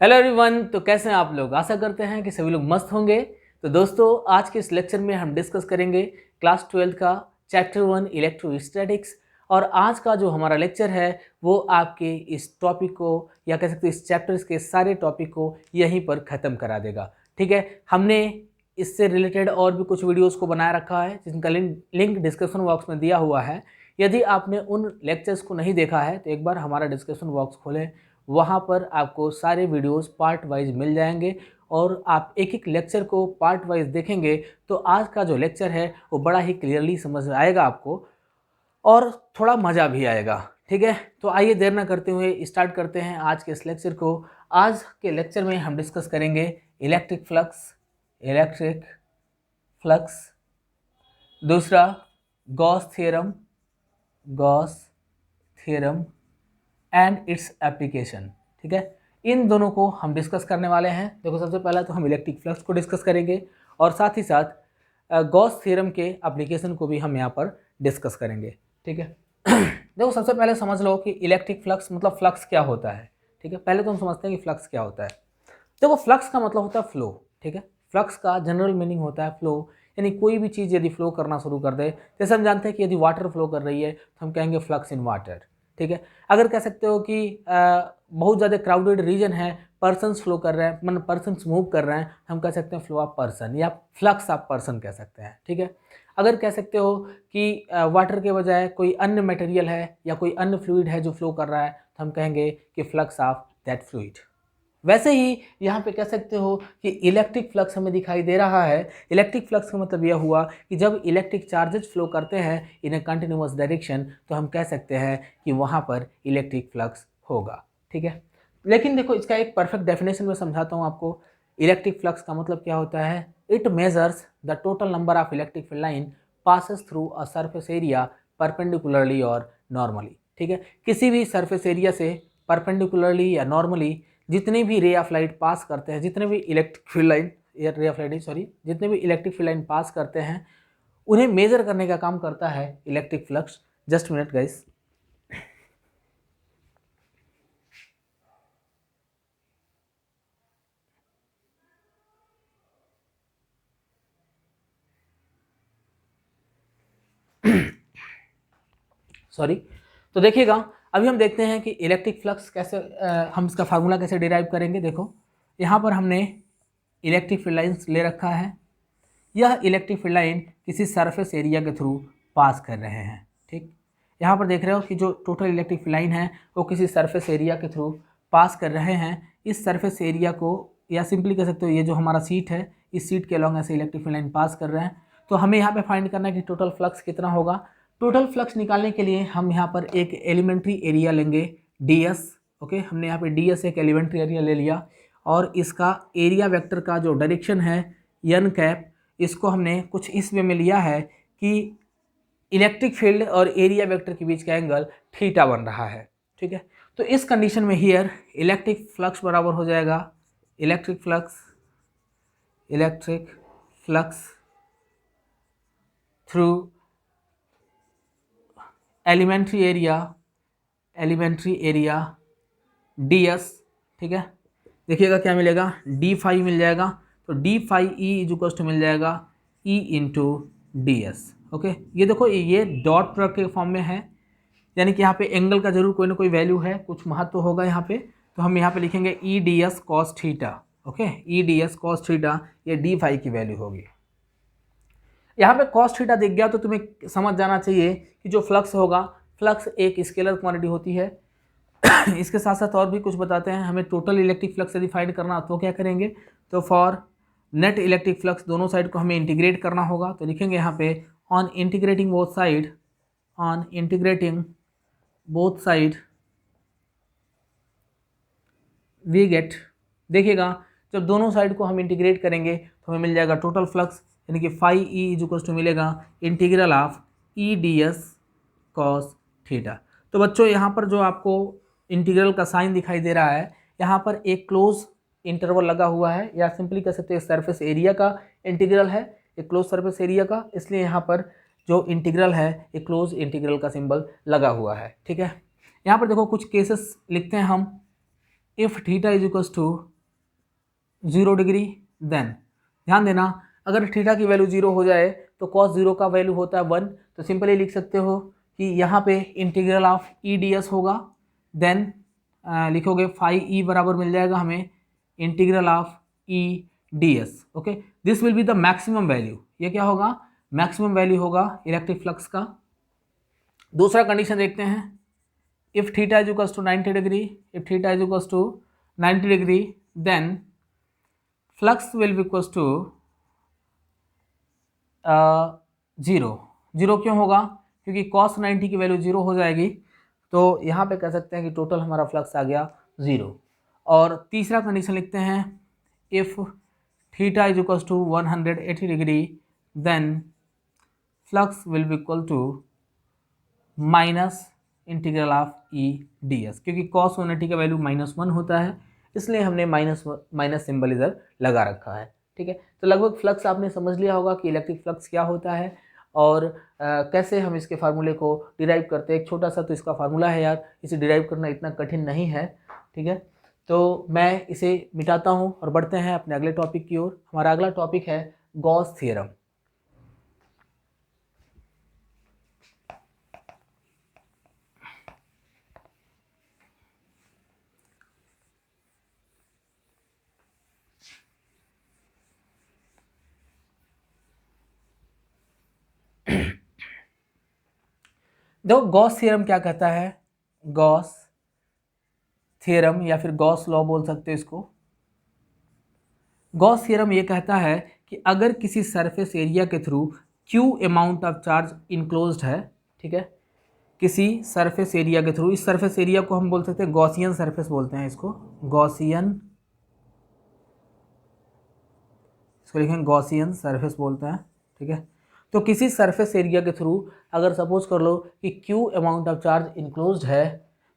Hello everyone. तो कैसे हैं आप लोग? आशा करते हैं कि सभी लोग मस्त होंगे। तो दोस्तों, आज के इस लेक्चर में हम डिस्कस करेंगे क्लास 12 का चैप्टर 1 इलेक्ट्रोस्टैटिक्स। और आज का जो हमारा लेक्चर है वो आपके इस टॉपिक को या कह सकते हैं इस चैप्टर्स के सारे टॉपिक को यहीं पर ख़त्म करा देगा। ठीक है, हमने इससे रिलेटेड और भी कुछ वीडियोस को बनाए रखा है जिनका लिंक डिस्क्रिप्शन बॉक्स में दिया हुआ है। यदि आपने उन लेक्चर्स को नहीं देखा है तो एक बार हमारा डिस्क्रिप्शन बॉक्स खोलें, वहाँ पर आपको सारे वीडियोस पार्ट वाइज मिल जाएंगे और आप एक एक लेक्चर को पार्ट वाइज देखेंगे तो आज का जो लेक्चर है वो बड़ा ही क्लियरली समझ में आएगा आपको और थोड़ा मज़ा भी आएगा। ठीक है, तो आइए देर ना करते हुए स्टार्ट करते हैं आज के इस लेक्चर को। आज के लेक्चर में हम डिस्कस करेंगे इलेक्ट्रिक फ्लक्स, दूसरा Gauss theorem and its application. ठीक है, इन दोनों को हम डिस्कस करने वाले हैं। देखो, सबसे पहला तो हम इलेक्ट्रिक फ्लक्स को डिस्कस करेंगे और साथ ही साथ गॉस थ्योरम के एप्लीकेशन को भी हम यहाँ पर डिस्कस करेंगे। ठीक है देखो, सबसे पहले समझ लो कि इलेक्ट्रिक फ्लक्स मतलब फ्लक्स क्या होता है। ठीक है, पहले तो हम समझते हैं कि फ्लक्स क्या होता है। देखो, फ्लक्स का मतलब होता है फ्लो। ठीक है, फ्लक्स का जनरल मीनिंग होता है फ्लो, यानी कोई भी चीज़ यदि फ्लो करना शुरू कर दे। जैसे हम जानते हैं कि यदि वाटर फ्लो कर रही है तो हम कहेंगे फ्लक्स इन वाटर। ठीक है, अगर कह सकते हो कि बहुत ज़्यादा क्राउडेड रीजन है, पर्सन्स फ्लो कर रहे हैं, मतलब पर्सन्स मूव कर रहे हैं, हम कह सकते हैं फ्लो ऑफ पर्सन या फ्लक्स ऑफ पर्सन कह सकते हैं। ठीक है, अगर कह सकते हो कि वाटर के बजाय कोई अन्य मटेरियल है या कोई अन्य फ्लूइड है जो फ्लो कर रहा है तो हम कहेंगे कि फ्लक्स ऑफ दैट फ्लूइड। वैसे ही यहाँ पे कह सकते हो कि इलेक्ट्रिक फ्लक्स हमें दिखाई दे रहा है। इलेक्ट्रिक फ्लक्स का मतलब यह हुआ कि जब इलेक्ट्रिक चार्जेस फ्लो करते हैं इन ए कंटिन्यूअस डायरेक्शन तो हम कह सकते हैं कि वहाँ पर इलेक्ट्रिक फ्लक्स होगा। ठीक है, लेकिन देखो, इसका एक परफेक्ट डेफिनेशन में समझाता हूँ आपको। इलेक्ट्रिक फ्लक्स का मतलब क्या होता है? It measures the total number of electric line passes through a surface area perpendicularly और नॉर्मली। ठीक है, किसी भी सरफेस एरिया से परपेंडिकुलरली या नॉर्मली जितने भी रे ऑफ लाइट पास करते हैं, जितने भी इलेक्ट्रिक फील्ड लाइन या रे ऑफ लाइट सॉरी जितने भी इलेक्ट्रिक फील्ड लाइन पास करते हैं उन्हें मेजर करने का काम करता है electric flux. Just minute guys. Sorry. तो देखिएगा, अभी हम देखते हैं कि इलेक्ट्रिक फ्लक्स कैसे हम इसका फार्मूला कैसे डिराइव करेंगे। देखो, यहाँ पर हमने इलेक्ट्रिक फील्ड लाइन्स ले रखा है। यह इलेक्ट्रिक फील्ड लाइन किसी सरफेस एरिया के थ्रू पास कर रहे हैं। ठीक, यहाँ पर देख रहे हो कि जो टोटल इलेक्ट्रिक फील्ड लाइन है वो किसी सरफेस एरिया के थ्रू पास कर रहे हैं। इस सरफेस एरिया को या सिंपली कह सकते हो ये जो हमारा सीट है, इस सीट के अलॉन्ग ऐसे इलेक्ट्रिक फील्ड लाइन पास कर रहे हैं। तो हमें यहाँ पे फाइंड करना है कि टोटल फ्लक्स कितना होगा। टोटल फ्लक्स निकालने के लिए हम यहाँ पर एक एलिमेंट्री एरिया लेंगे, ds। ओके, हमने यहाँ पे ds एक एलिमेंट्री एरिया ले लिया और इसका एरिया वेक्टर का जो डायरेक्शन है n कैप, इसको हमने कुछ इस वे में लिया है कि इलेक्ट्रिक फील्ड और एरिया वेक्टर के बीच का एंगल थीटा बन रहा है। ठीक है, तो इस कंडीशन में हियर इलेक्ट्रिक फ्लक्स बराबर हो जाएगा electric flux through elementary area ds। ठीक है, देखिएगा क्या मिलेगा, डी फाई मिल जाएगा। तो D phi E is equal to मिल जाएगा E into D S. Okay, ये देखो ये डॉट प्रोडक्ट के फॉर्म में है, यानी कि यहाँ पे एंगल का जरूर कोई ना कोई वैल्यू है, कुछ महत्व होगा यहाँ पे। तो हम यहाँ पे लिखेंगे ई D S cos theta. Okay, ई डी एस कॉस थीटा, ये डी फाई की वैल्यू होगी। यहाँ पे कॉस थीटा दिख गया तो तुम्हें समझ जाना चाहिए कि जो फ्लक्स होगा, फ्लक्स एक स्केलर क्वांटिटी होती है। इसके साथ साथ और भी कुछ बताते हैं। हमें टोटल इलेक्ट्रिक फ्लक्स यदि फाइंड करना तो क्या करेंगे, तो फॉर नेट इलेक्ट्रिक फ्लक्स दोनों साइड को हमें इंटीग्रेट करना होगा। तो लिखेंगे यहाँ पे on integrating both side we get. देखिएगा, जब दोनों साइड को हम इंटीग्रेट करेंगे तो हमें मिल जाएगा टोटल फ्लक्स, यानी कि phi E is equal to मिलेगा integral of E D S cos theta. तो बच्चों, यहाँ पर जो आपको इंटीग्रल का साइन दिखाई दे रहा है, यहाँ पर एक क्लोज इंटरवल लगा हुआ है, या सिंपली कह सकते हैं सरफेस एरिया का इंटीग्रल है, एक क्लोज सरफेस एरिया का, इसलिए यहाँ पर जो इंटीग्रल है एक क्लोज इंटीग्रल का सिंबल लगा हुआ है। ठीक है, यहाँ पर देखो कुछ केसेस लिखते हैं हम। If theta is equals to 0 degree, then ध्यान देना अगर थीटा की वैल्यू 0 हो जाए तो कॉस 0 का वैल्यू होता है 1, तो सिंपली लिख सकते हो कि यहाँ पे integral of E D S होगा, देन लिखोगे फाई ई बराबर मिल जाएगा हमें integral of E D S. Okay, this will be the maximum value, ये क्या होगा, मैक्सिमम वैल्यू होगा इलेक्ट्रिक फ्लक्स का। दूसरा कंडीशन देखते हैं, if theta is equals to 90 degree, if theta is equals to 90 degree, then flux will be equals to 0। 0 क्यों होगा, क्योंकि cos 90 की वैल्यू 0 हो जाएगी, तो यहाँ पे कह सकते हैं कि टोटल हमारा फ्लक्स आ गया 0। और तीसरा कंडीशन लिखते हैं, if theta is equals to 180 degree, then flux will be equal to minus integral of E D S, क्योंकि cos 180 का वैल्यू -1 होता है, इसलिए हमने माइनस सिंबल इधर लगा रखा है। ठीक है, तो लगभग फ्लक्स आपने समझ लिया होगा कि इलेक्ट्रिक फ्लक्स क्या होता है और कैसे हम इसके फार्मूले को डिराइव करते हैं। एक छोटा सा तो इसका फार्मूला है यार, इसे डिराइव करना इतना कठिन नहीं है। ठीक है, तो मैं इसे मिटाता हूँ और बढ़ते हैं अपने अगले टॉपिक की ओर। हमारा अगला टॉपिक है गॉस थ्योरम। देखो गॉस थ्योरम क्या कहता है, गॉस थ्योरम या फिर गॉस लॉ बोल सकते हो इसको। गॉस थ्योरम ये कहता है कि अगर किसी सरफेस एरिया के through Q amount of charge enclosed है, ठीक है, किसी सरफेस एरिया के थ्रू, इस सरफेस एरिया को हम बोल सकते हैं गॉसियन सरफेस बोलते हैं इसको, गॉसियन, इसको लिखेंगे गॉसियन सरफेस बोलते हैं। ठीक है, तो किसी सरफेस एरिया के थ्रू अगर सपोज कर लो कि Q amount of charge enclosed है,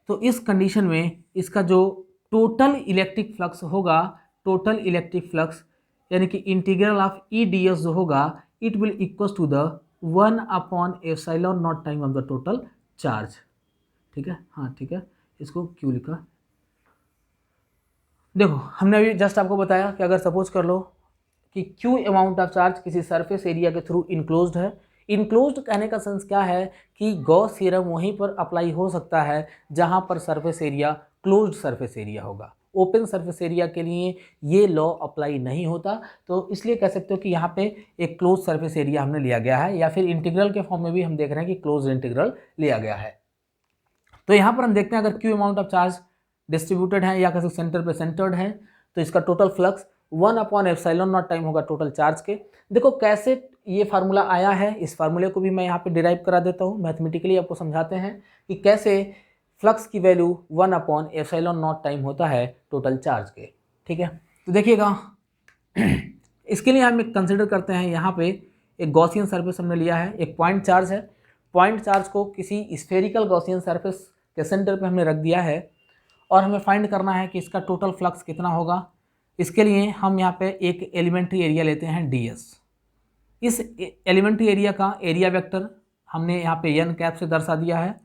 तो इस कंडीशन में इसका जो टोटल इलेक्ट्रिक फ्लक्स होगा, टोटल इलेक्ट्रिक फ्लक्स यानी कि integral of E D S जो होगा, it will equals to the 1/ε0 time of the total charge. ठीक है, हाँ ठीक है, इसको क्यू लिखा। देखो हमने अभी जस्ट आपको बताया कि अगर सपोज कर लो कि क्यू अमाउंट ऑफ चार्ज किसी सरफेस एरिया के थ्रू इनक्लोज्ड है। इनक्लोज्ड कहने का सेंस क्या है कि गॉस थ्योरम वहीं पर अप्लाई हो सकता है जहां पर surface area closed surface area होगा। ओपन सरफेस एरिया के लिए ये लॉ अप्लाई नहीं होता, तो इसलिए कह सकते हो कि यहाँ पे एक क्लोज सरफेस एरिया हमने लिया गया है, या फिर इंटीग्रल के फॉर्म में भी हम देख रहे हैं कि क्लोज इंटीग्रल लिया गया है। तो यहाँ पर हम देखते हैं अगर Q amount of charge distributed है या किसी सेंटर पे सेंटर्ड है, तो इसका टोटल फ्लक्स 1/ε0 टाइम होगा टोटल चार्ज के। देखो कैसे ये फार्मूला आया है, इस फार्मूले को भी मैं यहाँ पे डिराइव करा देता हूँ, मैथमेटिकली आपको समझाते हैं कि कैसे फ्लक्स की वैल्यू 1/ε0 टाइम होता है टोटल चार्ज के। ठीक है, तो देखिएगा इसके लिए हम कंसिडर करते हैं यहाँ पे एक गॉसियन सरफेस हमने लिया है, एक पॉइंट चार्ज है। पॉइंट चार्ज को किसी स्फेरिकल गॉसियन सरफेस के सेंटर पे हमने रख दिया है और हमें फाइंड करना है कि इसका टोटल फ्लक्स कितना होगा। इसके लिए हम यहाँ पे एक एलिमेंट्री एरिया लेते हैं ds। इस एलिमेंट्री एरिया का एरिया वेक्टर हमने यहाँ पे n कैप से दर्शा दिया है,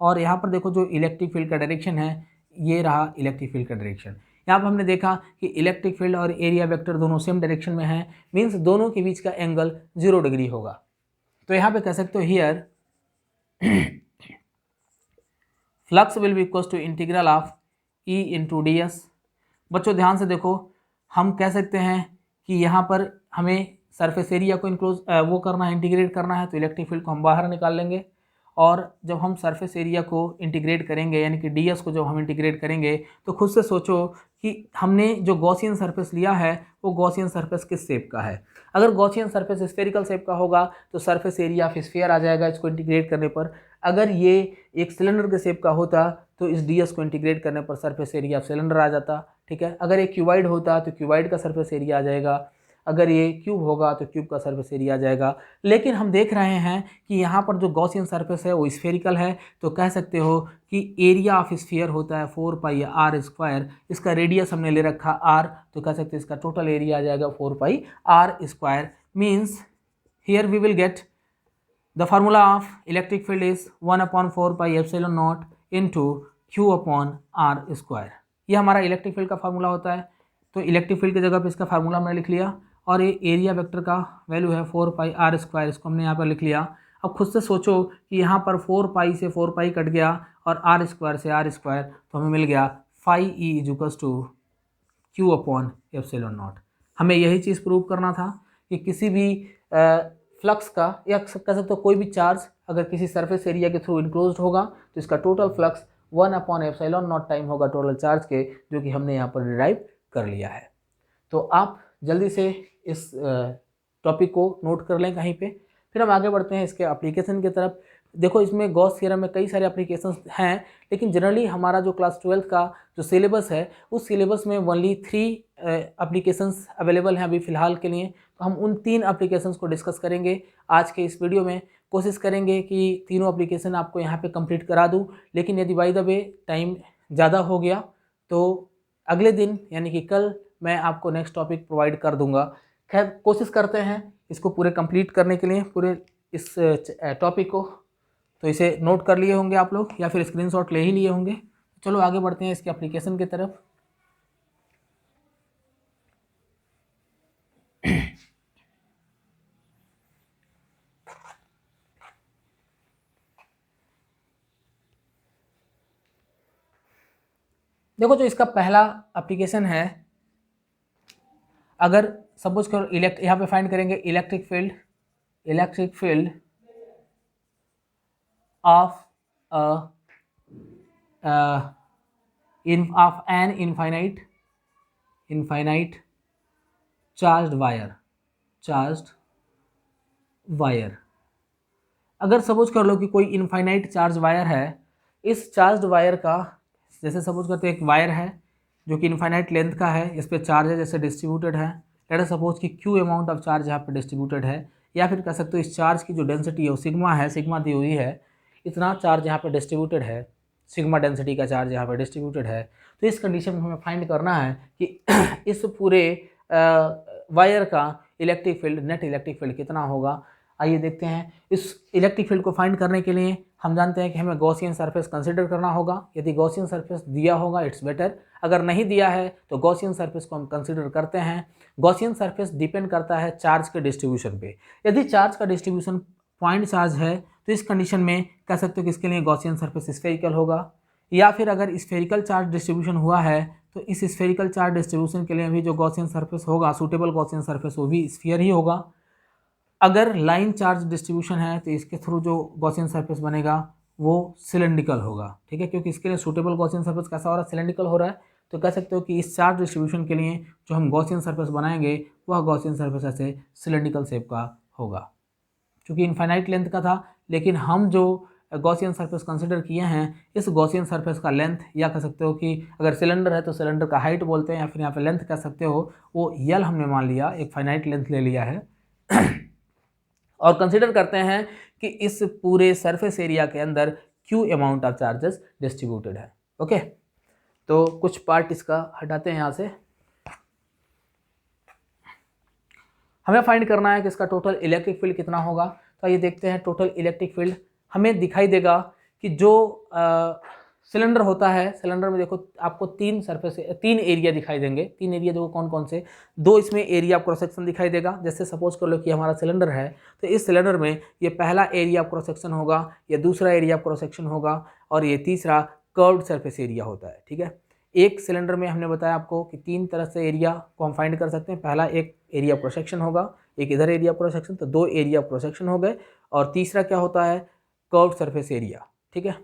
और यहाँ पर देखो जो इलेक्ट्रिक फील्ड का डायरेक्शन है, ये रहा इलेक्ट्रिक फील्ड का डायरेक्शन। यहाँ पर हमने देखा कि इलेक्ट्रिक फील्ड और एरिया वेक्टर दोनों सेम डायरेक्शन में है, मीन्स दोनों के बीच का एंगल 0 डिग्री होगा। तो यहाँ पे कह सकते हो here flux will be equals to integral of E into D S. बच्चों ध्यान से देखो, हम कह सकते हैं कि यहाँ पर हमें सरफेस एरिया को इनक्लोज वो करना है, इंटीग्रेट करना है, तो इलेक्ट्रिक फील्ड को हम बाहर निकाल लेंगे। और जब हम सरफेस एरिया को इंटीग्रेट करेंगे यानी कि ds को जब हम इंटीग्रेट करेंगे, तो खुद से सोचो कि हमने जो गॉसियन सरफेस लिया है वो गॉसियन सरफेस किस शेप का है। अगर गॉसियन सरफेस स्फेरिकल शेप का होगा तो सरफेस एरिया ऑफ स्फीयर आ जाएगा इसको इंटीग्रेट करने पर। अगर ये एक सिलेंडर के शेप का होता तो इस ds को इंटीग्रेट करने पर सरफेस एरिया ऑफ सिलेंडर आ जाता। ठीक है, अगर ये क्यूबाइड होता तो क्यूबाइड का सरफेस एरिया आ जाएगा, अगर ये क्यूब होगा तो क्यूब का सरफेस एरिया आ जाएगा। लेकिन हम देख रहे हैं कि यहाँ पर जो गॉसियन सरफेस है वो स्फेरिकल है, तो कह सकते हो कि एरिया ऑफ स्फीयर होता है 4πr²। इसका रेडियस हमने ले रखा r, तो कह सकते हैं इसका टोटल एरिया आ जाएगा 4πr²। Means here we will get the formula of electric field is 1/4πε0 into q/r²। ये हमारा इलेक्ट्रिक फील्ड का फार्मूला होता है। तो इलेक्ट्रिक फील्ड की जगह पे इसका फार्मूला मैंने लिख लिया, और ये एरिया वेक्टर का वैल्यू है 4πr², इसको हमने यहाँ पर लिख लिया। अब खुद से सोचो कि यहाँ पर 4π से 4π कट गया और r² से r², तो हमें मिल गया phi E = Q/ε0। हमें यही चीज़ प्रूव करना था कि किसी भी फ्लक्स का, या कह सकते हो कोई भी चार्ज अगर किसी सरफेस एरिया के थ्रू इनक्लोज्ड होगा तो इसका टोटल फ्लक्स 1/ε0 टाइम होगा टोटल चार्ज के, जो कि हमने यहाँ पर डिराइव कर लिया है। तो आप जल्दी से इस टॉपिक को नोट कर लें कहीं पे, फिर हम आगे बढ़ते हैं इसके एप्लीकेशन की तरफ। देखो इसमें गॉस थ्योरम में कई सारे एप्लीकेशंस हैं, लेकिन जनरली हमारा जो क्लास 12 का जो सिलेबस है उस सिलेबस में ओनली 3 एप्लीकेशंस अवेलेबल हैं अभी फ़िलहाल के लिए। तो हम उन 3 एप्लीकेशंस को डिस्कस करेंगे आज के इस वीडियो में। कोशिश करेंगे कि तीनों एप्लीकेशन आपको यहाँ पे कंप्लीट करा दूँ, लेकिन यदि बाय द वे टाइम ज़्यादा हो गया तो अगले दिन यानी कि कल मैं आपको नेक्स्ट टॉपिक प्रोवाइड कर दूंगा। खैर कोशिश करते हैं इसको पूरे कंप्लीट करने के लिए, पूरे इस टॉपिक को। तो इसे नोट कर लिए होंगे आप लोग, या फिर स्क्रीनशॉट ले ही लिए होंगे। चलो आगे बढ़ते हैं इसके एप्लीकेशन की तरफ। देखो जो इसका पहला एप्लीकेशन है, अगर सपोज करो यहाँ पे फाइंड करेंगे electric field of an infinite charged wire. अगर सपोज कर लो कि कोई इनफाइनाइट चार्ज वायर है, इस चार्ज्ड वायर का, जैसे सपोज करते एक वायर है जो कि इनफाइनाइट लेंथ का है, इस पर चार्ज है जैसे डिस्ट्रीब्यूटेड है, लेट अस सपोज कि Q अमाउंट ऑफ चार्ज यहाँ पे डिस्ट्रीब्यूटेड है, या फिर कह सकते हो इस चार्ज की जो डेंसिटी है वो सिग्मा है, सिग्मा दी हुई है, इतना चार्ज यहाँ पे डिस्ट्रीब्यूटेड है, सिग्मा डेंसिटी का चार्ज यहाँ पे डिस्ट्रीब्यूटेड है। तो इस कंडीशन में हमें फाइंड करना है कि इस पूरे वायर का electric field, net electric field कितना होगा। आइए देखते हैं। इस इलेक्ट्रिक फील्ड को फाइंड करने के लिए हम जानते हैं कि हमें गॉसियन सरफेस कंसीडर करना होगा। यदि गॉसियन सरफेस दिया होगा इट्स बेटर, अगर नहीं दिया है तो गॉसियन सरफेस को हम कंसीडर करते हैं। गॉसियन सरफेस डिपेंड करता है चार्ज के डिस्ट्रीब्यूशन पे। यदि चार्ज का डिस्ट्रीब्यूशन पॉइंट चार्ज है तो इस कंडीशन में कह सकते हो कि इसके लिए गॉसियन सरफेस स्फेरिकल होगा, या फिर अगर स्फेरिकल चार्ज डिस्ट्रीब्यूशन हुआ है तो इस स्फेरिकल चार्ज डिस्ट्रीब्यूशन के लिए भी जो गॉसियन सरफेस होगा, सूटेबल गॉसियन सरफेस, वो भी स्फीयर ही होगा। अगर लाइन चार्ज डिस्ट्रीब्यूशन है तो इसके थ्रू जो गॉसियन सरफेस बनेगा वो सिलेंड्रिकल होगा, ठीक है, क्योंकि इसके लिए सूटेबल गॉसियन सरफेस कैसा हो रहा है, सिलेंड्रिकल हो रहा है। तो कह सकते हो कि इस चार्ज डिस्ट्रीब्यूशन के लिए जो हम गॉसियन सरफेस बनाएंगे वह गॉसियन सरफेस ऐसे सिलेंड्रिकल शेप का होगा। क्योंकि इनफाइनाइट लेंथ का था, लेकिन हम जो गॉसियन सरफेस कंसिडर किए हैं, इस गॉसियन सरफेस का लेंथ, या कह सकते हो कि अगर सिलेंडर है तो सिलेंडर का हाइट बोलते हैं, या फिर यहाँ पे लेंथ कह सकते हो, वो यल हमने मान लिया, एक फाइनाइट लेंथ ले लिया है और कंसिडर करते हैं कि इस पूरे सरफेस एरिया के अंदर Q amount of charges distributed है। ओके, तो कुछ पार्ट इसका हटाते हैं यहाँ से। हमें फाइंड करना है कि इसका टोटल इलेक्ट्रिक फील्ड कितना होगा। तो ये देखते हैं, टोटल इलेक्ट्रिक फील्ड हमें दिखाई देगा कि जो सिलेंडर होता है, सिलेंडर में देखो आपको 3 एरिया दिखाई देंगे। 3 एरिया देखो कौन कौन से, 2 इसमें एरिया ऑफ क्रॉस सेक्शन दिखाई देगा। जैसे सपोज कर लो कि हमारा सिलेंडर है, तो इस सिलेंडर में ये पहला एरिया ऑफ क्रॉस सेक्शन होगा, ये दूसरा एरिया ऑफ क्रॉस सेक्शन होगा, और ये तीसरा कर्व्ड सरफेस एरिया होता है, ठीक है। एक सिलेंडर में हमने बताया आपको कि 3 तरह से एरिया को हम फाइंड कर सकते हैं। पहला एक एरिया ऑफ क्रॉस सेक्शन होगा, एक इधर एरिया ऑफ क्रॉस सेक्शन, तो 2 एरिया ऑफ क्रॉस सेक्शन हो गए, और तीसरा क्या होता है, कर्व्ड सरफेस एरिया, ठीक है।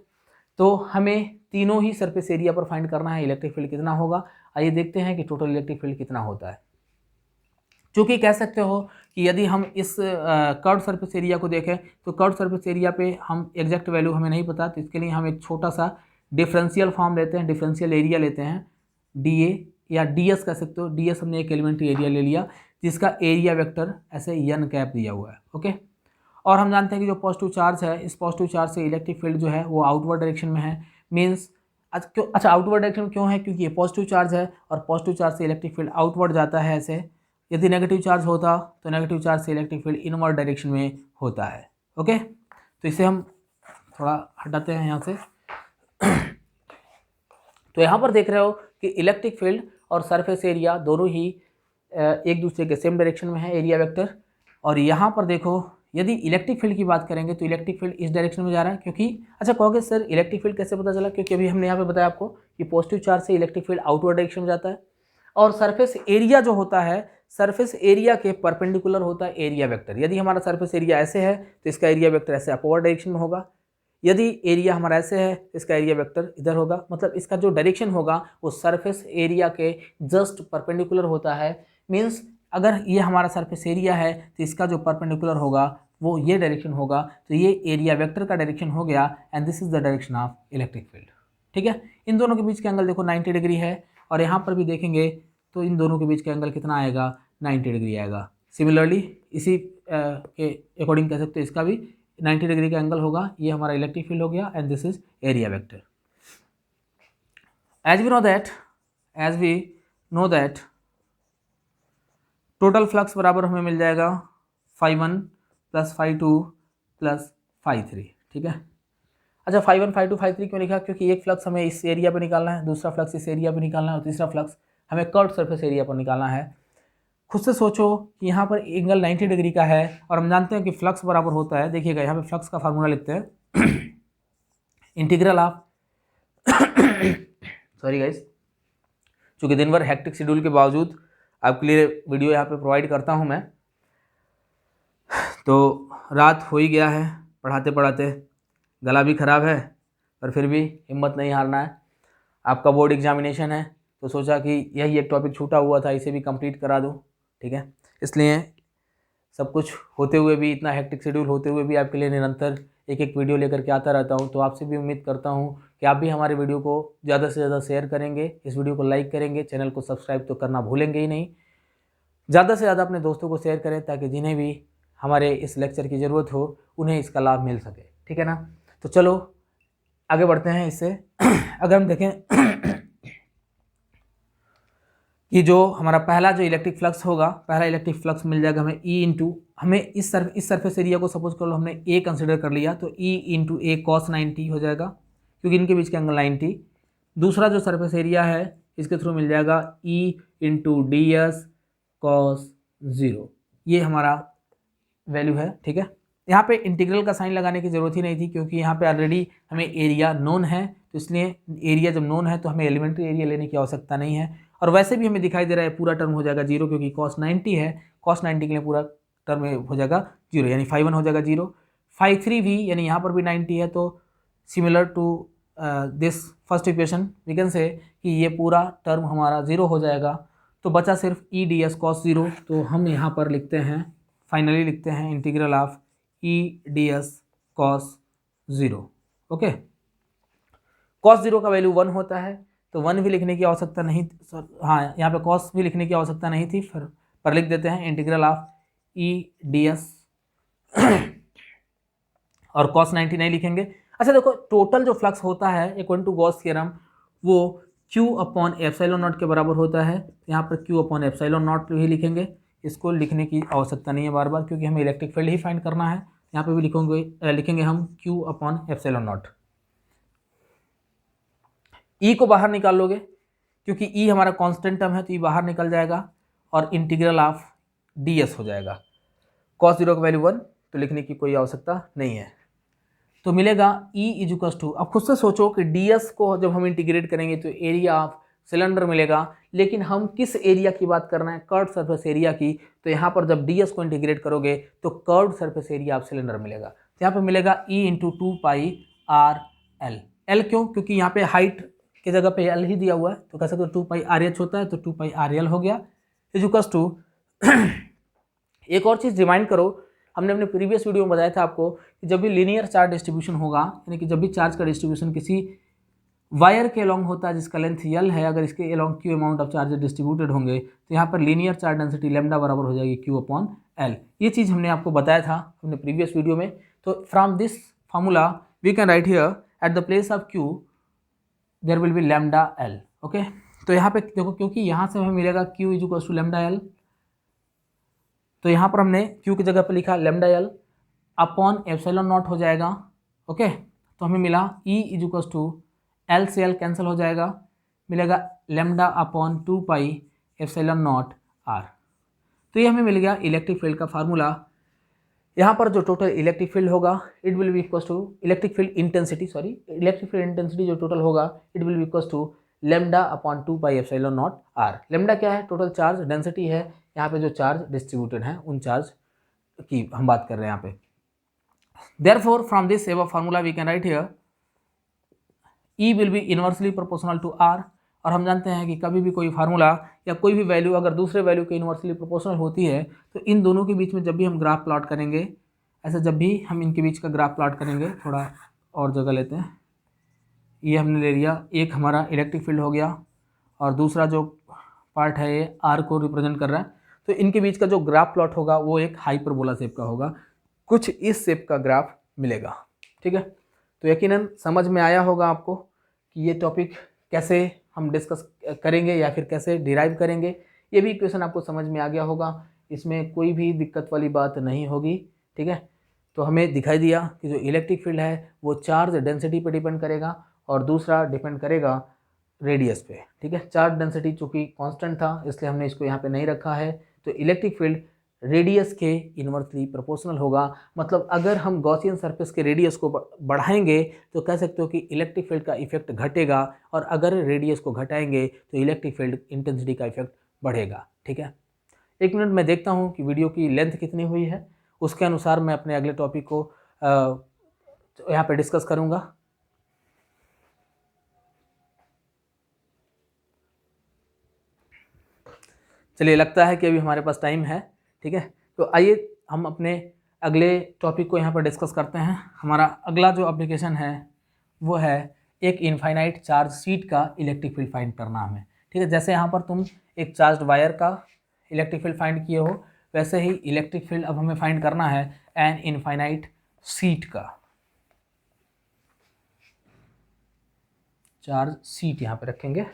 तो हमें तीनों ही सरफेस एरिया पर फाइंड करना है इलेक्ट्रिक फील्ड कितना होगा। आइए देखते हैं कि टोटल इलेक्ट्रिक फील्ड कितना होता है। चूँकि कह सकते हो कि यदि हम इस कर्व्ड सरफेस एरिया को देखें तो कर्व्ड सरफेस एरिया पे हम एग्जैक्ट वैल्यू हमें नहीं पता, तो इसके लिए हम एक छोटा सा डिफरेंशियल फॉर्म लेते हैं, डिफरेंशियल एरिया लेते हैं, DA या DS कह सकते हो। DS हमने एक एलिमेंट्री एरिया ले लिया जिसका एरिया वेक्टर ऐसे n कैप दिया हुआ है, ओके। और हम जानते हैं कि जो पॉजिटिव चार्ज है, इस पॉजिटिव चार्ज से इलेक्ट्रिक फील्ड जो है वो आउटवर्ड डायरेक्शन में है। मीन्स अच्छा आउटवर्ड डायरेक्शन में क्यों है, क्योंकि ये पॉजिटिव चार्ज है और पॉजिटिव चार्ज से इलेक्ट्रिक फील्ड आउटवर्ड जाता है ऐसे। यदि नेगेटिव चार्ज होता तो नेगेटिव चार्ज से इलेक्ट्रिक फील्ड इनवर्ड डायरेक्शन में होता है, ओके। तो इसे हम थोड़ा हटाते हैं यहाँ से। तो यहाँ पर देख रहे हो कि इलेक्ट्रिक फील्ड और सरफेस एरिया दोनों ही एक दूसरे के सेम डायरेक्शन में है, एरिया वेक्टर। और यहाँ पर देखो यदि इलेक्ट्रिक फील्ड की बात करेंगे तो इलेक्ट्रिक फील्ड इस डायरेक्शन में जा रहा है, क्योंकि अच्छा कहोगे सर इलेक्ट्रिक फील्ड कैसे पता चला, क्योंकि अभी हमने यहाँ पे बताया आपको कि पॉजिटिव चार्ज से इलेक्ट्रिक फील्ड आउटवर्ड डायरेक्शन में जाता है। और सरफेस एरिया जो होता है, सरफेस एरिया के परपेंडिकुलर होता है एरिया वेक्टर। यदि हमारा सरफेस एरिया ऐसे है तो इसका एरिया वेक्टर ऐसे अपवर्ड डायरेक्शन में होगा। यदि एरिया हमारा ऐसे है तो इसका एरिया वेक्टर इधर होगा। मतलब इसका जो डायरेक्शन होगा वो सरफेस एरिया के जस्ट परपेंडिकुलर होता है। मीन्स अगर ये हमारा सरफेस एरिया है तो इसका जो परपेंडिकुलर होगा वो ये डायरेक्शन होगा, तो ये एरिया वेक्टर का डायरेक्शन हो गया and this is the direction of electric field. ठीक है, इन दोनों के बीच का एंगल देखो 90 डिग्री है, और यहाँ पर भी देखेंगे तो इन दोनों के बीच का एंगल कितना आएगा, 90 डिग्री आएगा। सिमिलरली इसी के अकॉर्डिंग कह सकते हो इसका भी 90 डिग्री का एंगल होगा। ये हमारा इलेक्ट्रिक फील्ड हो गया and this is area vector. As we know that total flux बराबर हमें मिल जाएगा φ1 + φ2 + φ3। ठीक है, अच्छा φ1 φ2 φ3 क्यों लिखा, क्योंकि एक फ्लक्स हमें इस एरिया पे निकालना है, दूसरा फ्लक्स इस एरिया पे निकालना है, और तीसरा फ्लक्स हमें कर्व्ड सरफेस एरिया पर निकालना है। खुद से सोचो कि यहाँ पर एंगल 90 डिग्री का है और हम जानते हैं कि फ्लक्स बराबर होता है, देखिएगा यहाँ पे फ्लक्स का फार्मूला लिखते हैं इंटीग्रल ऑफ सॉरी गाइस, चूँकि दिन भर हेक्टिक शेड्यूल के बावजूद आपके लिए वीडियो यहाँ पे प्रोवाइड करता हूँ मैं, तो रात हो ही गया है पढ़ाते पढ़ाते, गला भी ख़राब है, पर फिर भी हिम्मत नहीं हारना है। आपका बोर्ड एग्जामिनेशन है तो सोचा कि यही एक टॉपिक छूटा हुआ था, इसे भी कंप्लीट करा दूँ। ठीक है, इसलिए सब कुछ होते हुए भी, इतना हेक्टिक शेड्यूल होते हुए भी आपके लिए निरंतर एक एक वीडियो लेकर के आता रहता हूँ। तो आपसे भी उम्मीद करता हूँ कि आप भी हमारे वीडियो को ज़्यादा से ज़्यादा शेयर करेंगे, इस वीडियो को लाइक करेंगे, चैनल को सब्सक्राइब तो करना भूलेंगे ही नहीं। ज़्यादा से ज़्यादा अपने दोस्तों को शेयर करें ताकि जिन्हें भी हमारे इस लेक्चर की ज़रूरत हो उन्हें इसका लाभ मिल सके। ठीक है ना, तो चलो आगे बढ़ते हैं इससे। अगर हम देखें कि जो हमारा पहला जो इलेक्ट्रिक फ्लक्स होगा, पहला इलेक्ट्रिक फ्लक्स मिल जाएगा हमें E इंटू, हमें इस सरफेस एरिया को सपोज कर लो हमने A कंसिडर कर लिया, तो E इंटू A cos 90 हो जाएगा, क्योंकि इनके बीच का एंगल 90। दूसरा जो सरफेस एरिया है इसके थ्रू मिल जाएगा E इंटू DS cos 0, ये हमारा वैल्यू है। ठीक है, यहाँ पे इंटीग्रल का साइन लगाने की ज़रूरत ही नहीं थी, क्योंकि यहाँ पे ऑलरेडी हमें एरिया नोन है, तो इसलिए एरिया जब नोन है तो हमें एलिमेंट्री एरिया लेने की आवश्यकता नहीं है। और वैसे भी हमें दिखाई दे रहा है पूरा टर्म हो जाएगा 0, क्योंकि cos 90 है, cos 90 के लिए पूरा टर्म हो जाएगा 0, यानी φ1 हो जाएगा 0, φ3 भी, यानी यहाँ पर भी 90 है, तो similar to this first equation we can say कि ये पूरा टर्म हमारा 0 हो जाएगा। तो बचा सिर्फ E ds cos 0, तो हम यहाँ पर लिखते हैं, फाइनली लिखते हैं integral of E ds cos 0। Okay, cos 0 का वैल्यू 1 होता है, तो 1 भी लिखने की आवश्यकता नहीं, हाँ यहाँ पे cos भी लिखने की आवश्यकता नहीं थी, फिर पर लिख देते हैं इंटीग्रल ऑफ E ds और cos 90 नहीं लिखेंगे। अच्छा देखो, टोटल जो फ्लक्स होता है अकॉर्डिंग टू गॉस थ्योरम वो Q/ε0 के बराबर होता है। यहाँ पर Q/ε0 ही लिखेंगे, इसको लिखने की आवश्यकता नहीं है बार बार, क्योंकि हमें इलेक्ट्रिक फील्ड ही फाइंड करना है। यहाँ पे भी लिखेंगे हम Q/ε0। E को बाहर निकाल लोगे, क्योंकि E हमारा कांस्टेंट टर्म है, तो E बाहर निकल जाएगा और इंटीग्रल ऑफ ds हो जाएगा। cos 0 का वैल्यू 1, तो लिखने की कोई आवश्यकता नहीं है, तो मिलेगा E = अब खुद से सोचो कि ds को जब हम इंटीग्रेट करेंगे तो एरिया ऑफ सिलेंडर मिलेगा, लेकिन हम किस एरिया की बात कर रहे हैं, कर्व्ड सरफेस एरिया की। तो यहाँ पर जब ds को इंटीग्रेट करोगे तो curved surface area of cylinder मिलेगा। तो यहाँ पर मिलेगा E × 2πRL। L क्यों, क्योंकि यहाँ पे हाइट की जगह पे L ही दिया हुआ है, तो कह सकते हो 2πRH होता है, तो 2πRL हो गया। एक और चीज़ रिमाइंड करो, हमने अपने प्रीवियस वीडियो में बताया था आपको कि जब भी लीनियर चार्ज डिस्ट्रीब्यूशन होगा, यानी कि जब भी चार्ज का डिस्ट्रीब्यूशन किसी वायर के अलोंग होता है जिसका लेंथ L है, अगर इसके along Q amount of charges distributed होंगे तो यहाँ पर लीनियर चार्ज डेंसिटी लैम्डा बराबर हो जाएगी Q/L। ये चीज़ हमने आपको बताया था अपने प्रीवियस वीडियो में। तो from this formula we can write here at the place of Q there will be λL। Okay, तो यहाँ पे देखो, क्योंकि यहाँ से हमें मिलेगा Q = λL, तो यहाँ पर हमने Q की जगह पर लिखा λL/ε0 हो जाएगा। ओके, तो हमें मिला E = L से L कैंसिल हो जाएगा, मिलेगा lambda upon 2 pi epsilon not R. तो ये हमें मिल गया इलेक्ट्रिक फील्ड का फार्मूला। यहाँ पर जो टोटल इलेक्ट्रिक फील्ड होगा it will be equal to electric field intensity जो टोटल होगा it will be equal to lambda upon 2 pi epsilon not R. Lambda क्या है? टोटल चार्ज डेंसिटी है, यहाँ पे जो चार्ज डिस्ट्रीब्यूटेड है उन चार्ज की हम बात कर रहे हैं यहाँ पे। Therefore from this above formula we can write here E will be inversely proportional to R। और हम जानते हैं कि कभी भी कोई फार्मूला या कोई भी वैल्यू अगर दूसरे वैल्यू के इनवर्सली प्रोपोर्शनल होती है तो इन दोनों के बीच में जब भी हम ग्राफ प्लॉट करेंगे, ऐसे जब भी हम इनके बीच का ग्राफ प्लॉट करेंगे, थोड़ा और जगह लेते हैं, ये हमने ले लिया, एक हमारा इलेक्ट्रिक फील्ड हो गया और दूसरा जो पार्ट है ये R को रिप्रेजेंट कर रहा है। तो इनके बीच का जो ग्राफ प्लॉट होगा वो एक हाइपरबोला शेप का होगा, कुछ इस शेप का ग्राफ मिलेगा। ठीक है, तो यकीनन समझ में आया होगा आपको कि ये टॉपिक कैसे हम डिस्कस करेंगे या फिर कैसे डिराइव करेंगे। ये भी इक्वेशन आपको समझ में आ गया होगा, इसमें कोई भी दिक्कत वाली बात नहीं होगी। ठीक है, तो हमें दिखाई दिया कि जो इलेक्ट्रिक फील्ड है वो चार्ज डेंसिटी पे डिपेंड करेगा और दूसरा डिपेंड करेगा रेडियस पे। ठीक है, चार्ज डेंसिटी चूँकि कांस्टेंट था इसलिए हमने इसको यहाँ पे नहीं रखा है। तो इलेक्ट्रिक फील्ड रेडियस के इन्वर्सली प्रोपोर्शनल होगा। मतलब अगर हम गॉसियन सरफेस के रेडियस को बढ़ाएंगे तो कह सकते हो कि इलेक्ट्रिक फील्ड का इफेक्ट घटेगा, और अगर रेडियस को घटाएंगे तो इलेक्ट्रिक फील्ड इंटेंसिटी का इफेक्ट बढ़ेगा। ठीक है, एक मिनट मैं देखता हूँ कि वीडियो की लेंथ कितनी हुई है, उसके अनुसार मैं अपने अगले टॉपिक को यहाँ पे डिस्कस करूँगा। चलिए, लगता है कि अभी हमारे पास टाइम है। ठीक है, तो आइए हम अपने अगले टॉपिक को यहाँ पर डिस्कस करते हैं। हमारा अगला जो एप्लीकेशन है वो है एक इनफाइनाइट चार्ज शीट का इलेक्ट्रिक फील्ड फाइंड करना हमें। ठीक है, जैसे यहाँ पर तुम एक चार्ज वायर का इलेक्ट्रिक फील्ड फाइंड किए हो, वैसे ही इलेक्ट्रिक फील्ड अब हमें फाइंड करना है एन इनफाइनाइट शीट का। चार्ज शीट यहाँ पे रखेंगे।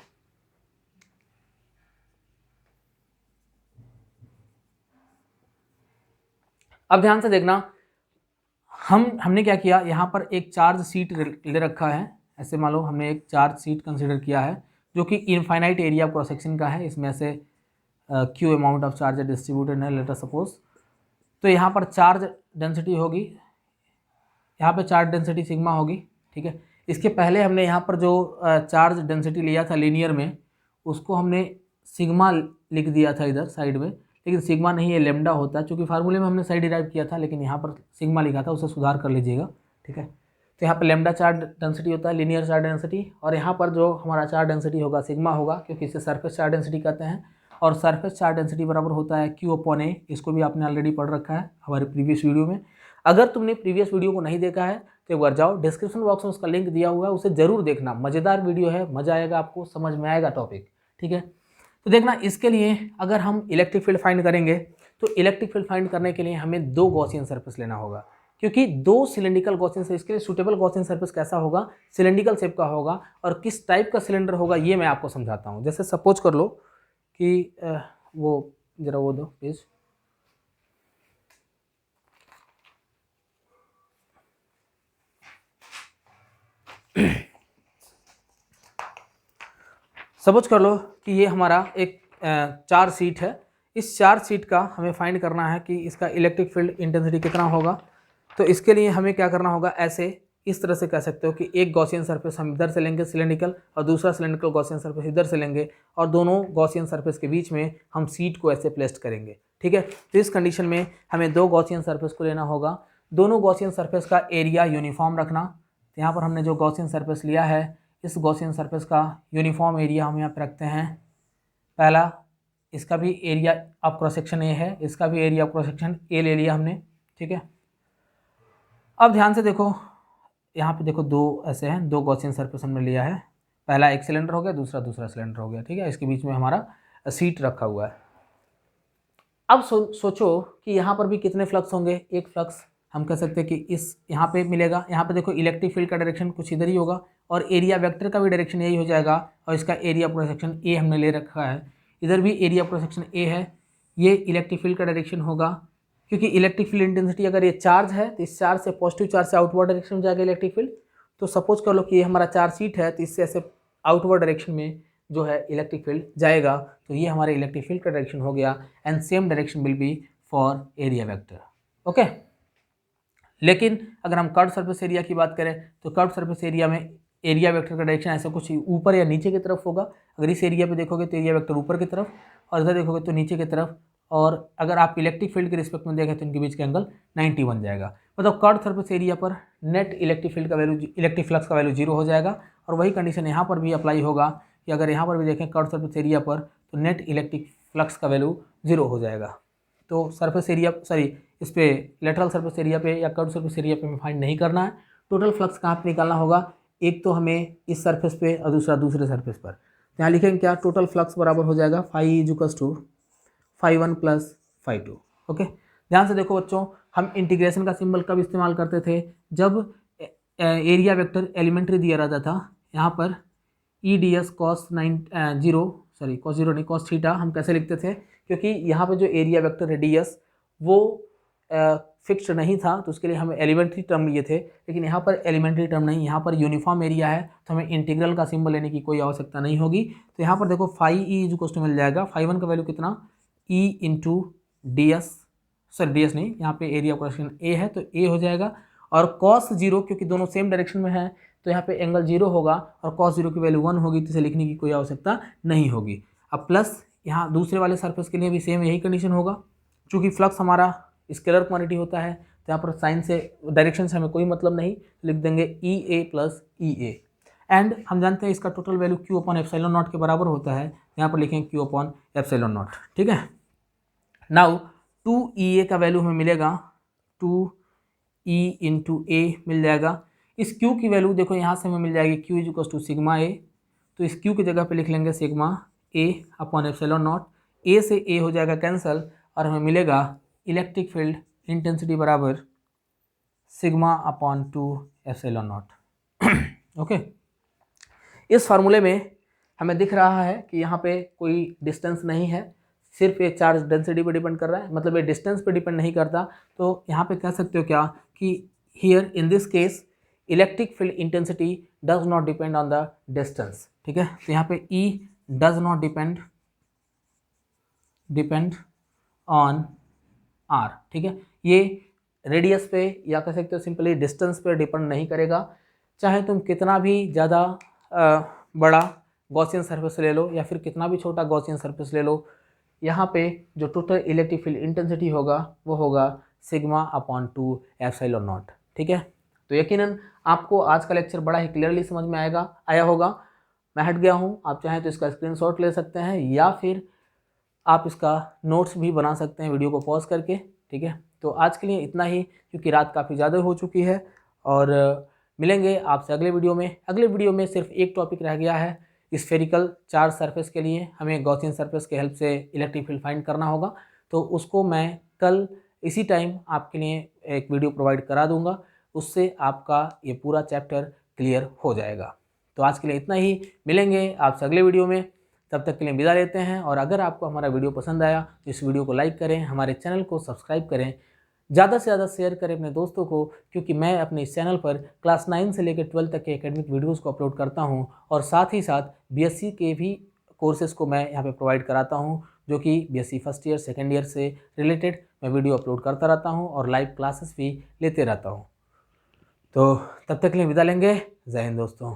अब ध्यान से देखना, हमने क्या किया, यहाँ पर एक चार्ज शीट ले रखा है। ऐसे मान लो हमने एक चार्ज शीट कंसीडर किया है जो कि इनफाइनाइट एरिया क्रॉस सेक्शन का है। इसमें से Q amount of charge distributed है, लेट अस सपोज। तो यहाँ पर चार्ज डेंसिटी होगी, यहाँ पे चार्ज डेंसिटी सिग्मा होगी। ठीक है, इसके पहले हमने यहाँ पर जो चार्ज डेंसिटी लिया था लीनियर में, उसको हमने सिग्मा लिख दिया था इधर साइड में, लेकिन सिग्मा नहीं, ये लेमडा होता है। चूँकि फार्मूले में हमने साइड डिराइव किया था लेकिन यहाँ पर सिग्मा लिखा था, उसे सुधार कर लीजिएगा। ठीक है, तो यहाँ पर लेमडा चार्ज डेंसिटी होता है, लीनियर चार्ज डेंसिटी, और यहाँ पर जो हमारा चार्ज डेंसिटी होगा सिग्मा होगा, क्योंकि इसे सरफेस चार्ज डेंसिटी कहते हैं। और सरफेस चार्ज डेंसिटी बराबर होता है क्यू अपॉन ए। इसको भी आपने ऑलरेडी पढ़ रखा है हमारे प्रीवियस वीडियो में। अगर तुमने प्रीवियस वीडियो को नहीं देखा है तो एक बार जाओ, डिस्क्रिप्शन बॉक्स में उसका लिंक दिया हुआ है, उसे जरूर देखना। मज़ेदार वीडियो है, मज़ा आएगा आपको, समझ में आएगा टॉपिक। ठीक है, तो देखना, इसके लिए अगर हम इलेक्ट्रिक फील्ड फाइंड करेंगे तो इलेक्ट्रिक फील्ड फाइंड करने के लिए हमें दो गॉसियन सरफेस लेना होगा, क्योंकि दो सिलेंड्रिकल गॉसियन सरफेस। इसके लिए सूटेबल गॉसियन सरफेस कैसा होगा, सिलेंड्रिकल शेप का होगा। और किस टाइप का सिलेंडर होगा ये मैं आपको समझाता हूँ। जैसे सपोज कर लो कि वो जरा वो दो पेज, सपोज कर लो कि ये हमारा एक चार्ज शीट है। इस चार्ज शीट का हमें फाइंड करना है कि इसका इलेक्ट्रिक फील्ड इंटेंसिटी कितना होगा। तो इसके लिए हमें क्या करना होगा, ऐसे इस तरह से कह सकते हो कि एक गॉसियन सरफेस हम इधर से लेंगे सिलेंड्रिकल, और दूसरा सिलेंड्रिकल गॉसियन सरफेस इधर से लेंगे, और दोनों गॉसियन सरफेस के बीच में हम शीट को ऐसे प्लेस करेंगे। ठीक है, तो इस कंडीशन में हमें दो गॉसियन सरफेस को लेना होगा। दोनों गॉसियन सरफेस का एरिया यूनिफॉर्म रखना। तो यहाँ पर हमने जो गॉसियन सरफेस लिया है, इस गॉसियन सरफेस का यूनिफॉर्म एरिया हम यहाँ पर रखते हैं। पहला, इसका भी area of cross section A है, इसका भी area of cross section A ले लिया हमने। ठीक है, अब ध्यान से देखो, यहाँ पे देखो दो ऐसे हैं, दो गॉसियन सरफेस हमने लिया है। पहला एक सिलेंडर हो गया, दूसरा सिलेंडर हो गया। ठीक है, इसके बीच में हमारा सीट रखा हुआ है। अब सोचो कि यहाँ पर भी कितने फ्लक्स होंगे। एक फ्लक्स हम कह सकते हैं कि इस यहाँ पे मिलेगा। यहाँ पे देखो इलेक्ट्रिक फील्ड का डायरेक्शन कुछ इधर ही होगा, और एरिया वेक्टर का भी डायरेक्शन यही हो जाएगा, और इसका एरिया क्रॉस सेक्शन ए हमने ले रखा है। इधर भी एरिया क्रॉस सेक्शन ए है, ये इलेक्ट्रिक फील्ड का डायरेक्शन होगा, क्योंकि इलेक्ट्रिक फील्ड इंटेंसिटी अगर ये चार्ज है तो इस चार्ज से पॉजिटिव चार्ज से आउटवर्ड डायरेक्शन में जाएगा इलेक्ट्रिक फील्ड। तो सपोज कर लो कि ये हमारा चार्ज शीट है, तो इससे ऐसे आउटवर्ड डायरेक्शन में जो है इलेक्ट्रिक फील्ड जाएगा। तो ये हमारे इलेक्ट्रिक फील्ड का डायरेक्शन हो गया and same direction will be for area vector. Okay, लेकिन अगर हम कर्व सरफेस एरिया की बात करें तो कर्व सरफेस एरिया में एरिया वेक्टर का डायरेक्शन ऐसा कुछ ऊपर या नीचे की तरफ होगा। अगर इस एरिया पे देखोगे तो एरिया वेक्टर ऊपर की तरफ और इधर देखोगे तो नीचे की तरफ। और अगर आप इलेक्ट्रिक फील्ड के रिस्पेक्ट में देखें तो इनके बीच का एंगल 90 बन जाएगा। मतलब कर्व सरफेस एरिया पर नेट इलेक्ट्रिक फील्ड का वैल्यू, इलेक्ट्रिक फ्लक्स का वैल्यू 0 हो जाएगा। और वही कंडीशन यहाँ पर भी अप्लाई होगा कि अगर यहाँ पर भी देखें कर्व सरफेस एरिया पर तो नेट इलेक्ट्रिक फ्लक्स का वैल्यू 0 हो जाएगा। तो सरफेस एरिया इस पे लेटरल सरफेस एरिया पे या कर्व सरफेस एरिया पे हमें फाइंड नहीं करना है। टोटल फ्लक्स कहाँ पे निकालना होगा, एक तो हमें इस सरफेस पे और दूसरा दूसरे सरफेस पर। तो यहाँ लिखेंगे क्या, टोटल फ्लक्स बराबर हो जाएगा phi is equals to φ1 plus φ2। Okay, ध्यान से देखो बच्चों, हम इंटीग्रेशन का सिंबल कब इस्तेमाल करते थे, जब एरिया वेक्टर एलिमेंट्री दिया रहता था। यहाँ पर ई D S cos cos zero नहीं कॉस थीटा हम कैसे लिखते थे, क्योंकि यहाँ पे जो एरिया वेक्टर है डी एस वो फिक्स्ड नहीं था, तो उसके लिए हमें एलिमेंट्री टर्म लिए थे। लेकिन यहाँ पर एलिमेंट्री टर्म नहीं, यहाँ पर यूनिफॉर्म एरिया है, तो हमें इंटीग्रल का सिंबल लेने की कोई आवश्यकता नहीं होगी। तो यहाँ पर देखो phi E is equals to मिल जाएगा, φ1 का वैल्यू कितना, E into D S, D S नहीं, यहाँ पे एरिया क्वेश्चन ए है तो ए हो जाएगा। और कॉस जीरो, क्योंकि दोनों सेम डायरेक्शन में है तो यहाँ पे एंगल 0 होगा और कॉस जीरो की वैल्यू 1 होगी, तो इसे लिखने की कोई आवश्यकता नहीं होगी। अब प्लस यहाँ दूसरे वाले सरफेस के लिए भी सेम यही कंडीशन होगा। चूँकि फ्लक्स हमारा स्केलर क्वांटिटी होता है तो यहाँ पर साइन से, डायरेक्शन से हमें कोई मतलब नहीं, लिख देंगे ई ए प्लस ई ए। एंड हम जानते हैं इसका total value Q upon epsilon not के बराबर होता है, यहाँ पर लिखेंगे क्यू अपॉन एप्सिलॉन नॉट। ठीक है, नाउ 2EA का वैल्यू हमें मिलेगा 2E इंटू ए मिल जाएगा। इस Q की वैल्यू देखो यहाँ से हमें मिल जाएगी Q is equals to sigma A, तो इस Q की जगह पे लिख लेंगे sigma A upon epsilon naught. A से ए हो जाएगा कैंसल और हमें मिलेगा इलेक्ट्रिक फील्ड इंटेंसिटी बराबर sigma upon 2 epsilon naught. Okay, इस फार्मूले में हमें दिख रहा है कि यहाँ पे कोई डिस्टेंस नहीं है, सिर्फ ये चार्ज डेंसिटी पे डिपेंड कर रहा है, मतलब ये डिस्टेंस पे डिपेंड नहीं करता। तो यहाँ पे कह सकते हो क्या कि here in this case electric field intensity does not depend on the distance. ठीक है, तो यहाँ पे E does not depend on R। ठीक है, ये रेडियस पे या कह सकते हो सिंपली डिस्टेंस पे डिपेंड नहीं करेगा। चाहे तुम कितना भी ज़्यादा बड़ा गॉसियन सरफेस ले लो या फिर कितना भी छोटा गॉसियन सरफेस ले लो, यहाँ पे जो टोटल इलेक्ट्रिक फील्ड इंटेंसिटी होगा वो होगा सिग्मा अपॉन 2 एप्सिलॉन नॉट। ठीक है, तो यकीनन आपको आज का लेक्चर बड़ा ही क्लियरली समझ में आया होगा। मैं हट गया हूँ, आप चाहें तो इसका स्क्रीनशॉट ले सकते हैं या फिर आप इसका नोट्स भी बना सकते हैं वीडियो को पॉज करके। ठीक है, तो आज के लिए इतना ही, क्योंकि रात काफ़ी ज़्यादा हो चुकी है। और मिलेंगे आपसे अगले वीडियो में। अगले वीडियो में सिर्फ एक टॉपिक रह गया है, स्फेरिकल चार्ज सरफेस के लिए हमें गॉसियन सरफेस के हेल्प से इलेक्ट्रिक फील्ड फाइंड करना होगा। तो उसको मैं कल इसी टाइम आपके लिए एक वीडियो प्रोवाइड करा दूंगा, उससे आपका ये पूरा चैप्टर क्लियर हो जाएगा। तो आज के लिए इतना ही, मिलेंगे आपसे अगले वीडियो में, तब तक के लिए विदा लेते हैं। और अगर आपको हमारा वीडियो पसंद आया तो इस वीडियो को लाइक करें, हमारे चैनल को सब्सक्राइब करें, ज़्यादा से ज़्यादा शेयर करें अपने दोस्तों को, क्योंकि मैं अपने इस चैनल पर क्लास 9 से लेकर 12 तक के एकेडमिक वीडियोस को अपलोड करता हूं और साथ ही साथ बीएससी के भी कोर्सेज़ को मैं यहां पे प्रोवाइड कराता हूं, जो कि BSc first year second year से रिलेटेड मैं वीडियो अपलोड करता रहता हूं और लाइव क्लासेस भी लेते रहता हूं। तो तब तक के लिए विदा लेंगे। जय हिंद दोस्तों।